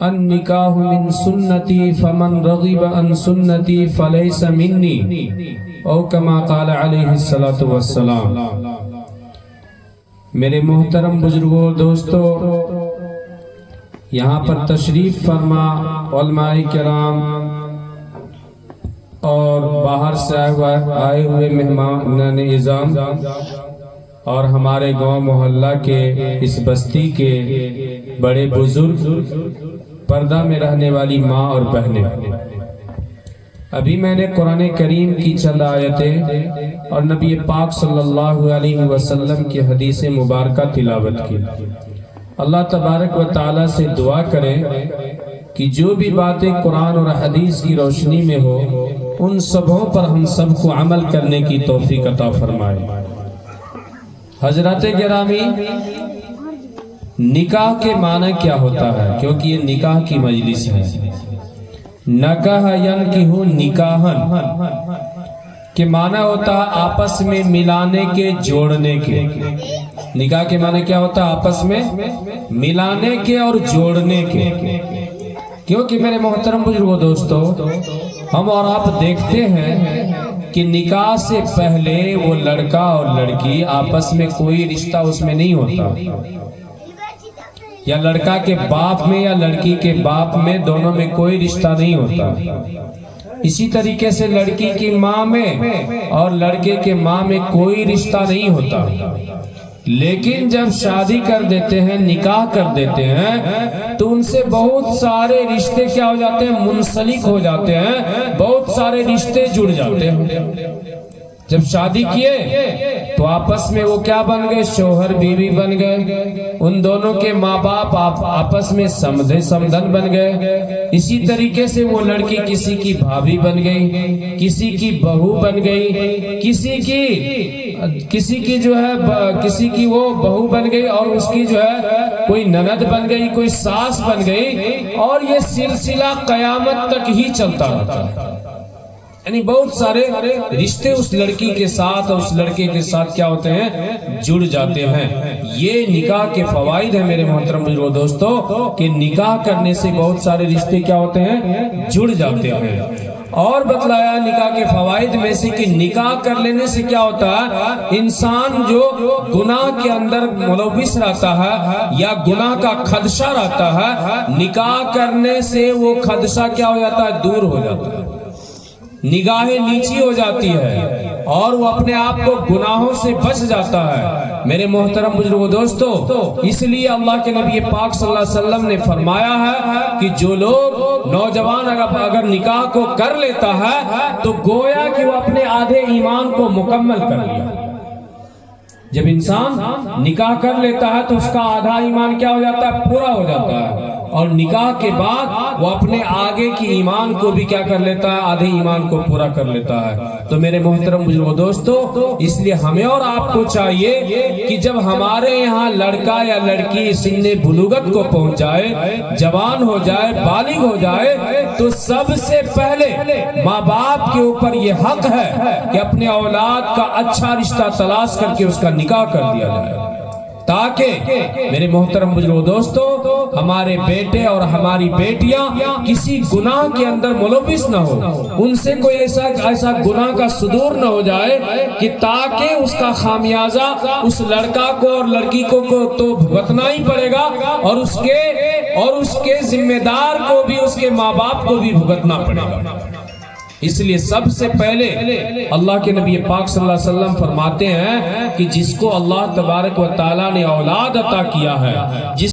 النکاح من سنتی فمن رغب عن سنتی فلیس منی او کما قال علیہ الصلوۃ والسلام۔ میرے محترم بزرگوں دوستو، یہاں پر تشریف فرما علماء کرام اور باہر سے آئے ہوئے مہمان اعظام اور ہمارے گاؤں محلہ کے اس بستی کے بڑے بزرگ، پردہ میں رہنے والی ماں اور بہنیں، ابھی میں نے قرآن کریم کی چند آیتیں اور نبی پاک صلی اللہ علیہ وسلم کی حدیث مبارکہ تلاوت کی۔ اللہ تبارک و تعالیٰ سے دعا کریں کہ جو بھی باتیں قرآن اور حدیث کی روشنی میں ہو ان سبوں پر ہم سب کو عمل کرنے کی توفیق عطا فرمائے۔ حضرات گرامی، نکاح کے معنی کیا ہوتا ہے؟ کیونکہ یہ نکاح کی مجلس ہے۔ نکاح ینکح نکاحن کے معنی ہوتا ہے آپس میں ملانے کے، جوڑنے کے۔ نکاح کے معنی کیا ہوتا ہے؟ آپس میں ملانے کے اور جوڑنے کے۔ کیونکہ میرے محترم بزرگوں دوستو، ہم اور آپ دیکھتے ہیں کہ نکاح سے پہلے وہ لڑکا اور لڑکی آپس میں کوئی رشتہ اس میں نہیں ہوتا، یا لڑکا کے باپ میں یا لڑکی کے باپ میں، دونوں میں کوئی رشتہ نہیں ہوتا۔ اسی طریقے سے لڑکی کی ماں میں اور لڑکے کے ماں میں کوئی رشتہ نہیں ہوتا، لیکن جب شادی کر دیتے ہیں، نکاح کر دیتے ہیں، تو ان سے بہت سارے رشتے کیا ہو جاتے ہیں؟ منسلک ہو جاتے ہیں، بہت سارے رشتے جڑ جاتے ہیں۔ جب شادی کیے تو آپس میں وہ کیا بن گئے؟ شوہر بیوی بن گئے۔ ان دونوں کے ماں باپ آپس میں سمدھے سمدھن بن گئے۔ اسی طریقے سے وہ لڑکی کسی کی بھابھی بن گئی، کسی کی بہو بن گئی، کسی کی جو ہے کسی کی وہ بہو بن گئی، اور اس کی جو ہے کوئی نند بن گئی، کوئی ساس بن گئی، اور یہ سلسلہ قیامت تک ہی چلتا رہتا ہے۔ یعنی بہت سارے رشتے اس لڑکی کے ساتھ اور اس لڑکے کے ساتھ کیا ہوتے ہیں؟ جڑ جاتے ہیں۔ یہ نکاح کے فوائد ہیں میرے محترم بزرگوں دوستو، کہ نکاح کرنے سے بہت سارے رشتے کیا ہوتے ہیں؟ جڑ جاتے ہیں۔ اور بتلایا نکاح کے فوائد میں سے کہ نکاح کر لینے سے کیا ہوتا ہے؟ انسان جو گناہ کے اندر ملوث رہتا ہے یا گناہ کا خدشہ رہتا ہے، نکاح کرنے سے وہ خدشہ کیا ہو جاتا ہے؟ دور ہو جاتا ہے، نگاہیں نیچی ہو جاتی ہے، اور وہ اپنے آپ کو گناہوں سے بچ جاتا ہے۔ میرے محترم بزرگوں دوستو، اس لیے اللہ کے نبی پاک صلی اللہ علیہ وسلم نے فرمایا ہے کہ جو لوگ نوجوان اگر نکاح کو کر لیتا ہے تو گویا کہ وہ اپنے آدھے ایمان کو مکمل کر لیا۔ جب انسان نکاح کر لیتا ہے تو اس کا آدھا ایمان کیا ہو جاتا ہے؟ پورا ہو جاتا ہے، اور نکاح کے بعد وہ اپنے آگے کی ایمان کو بھی کیا کر لیتا ہے؟ آدھے ایمان کو پورا کر لیتا ہے۔ تو میرے محترم بزرگوں دوستو، اس لیے ہمیں اور آپ کو چاہیے کہ جب ہمارے یہاں لڑکا یا لڑکی سن بلوغت کو پہنچ جائے، جوان ہو جائے، بالغ ہو جائے، تو سب سے پہلے ماں باپ کے اوپر یہ حق ہے کہ اپنے اولاد کا اچھا رشتہ تلاش کر کے اس کا نکاح کر دیا جائے، تاکہ میرے محترم بزرگوں دوستو ہمارے بیٹے اور ہماری بیٹیاں کسی گناہ کے اندر ملوث نہ ہو، ان سے کوئی ایسا گناہ کا صدور نہ ہو جائے کہ تاکہ اس کا خامیازہ اس لڑکا کو اور لڑکی کو تو بھگتنا ہی پڑے گا، اور اس کے ذمہ دار کو بھی، اس کے ماں باپ کو بھی بھگتنا پڑے گا۔ اس لیے سب سے پہلے اللہ کے نبی پاک صلی اللہ علیہ وسلم فرماتے ہیں کہ جس کو اللہ تبارک و تعالیٰ نے اولاد عطا کیا ہے، جس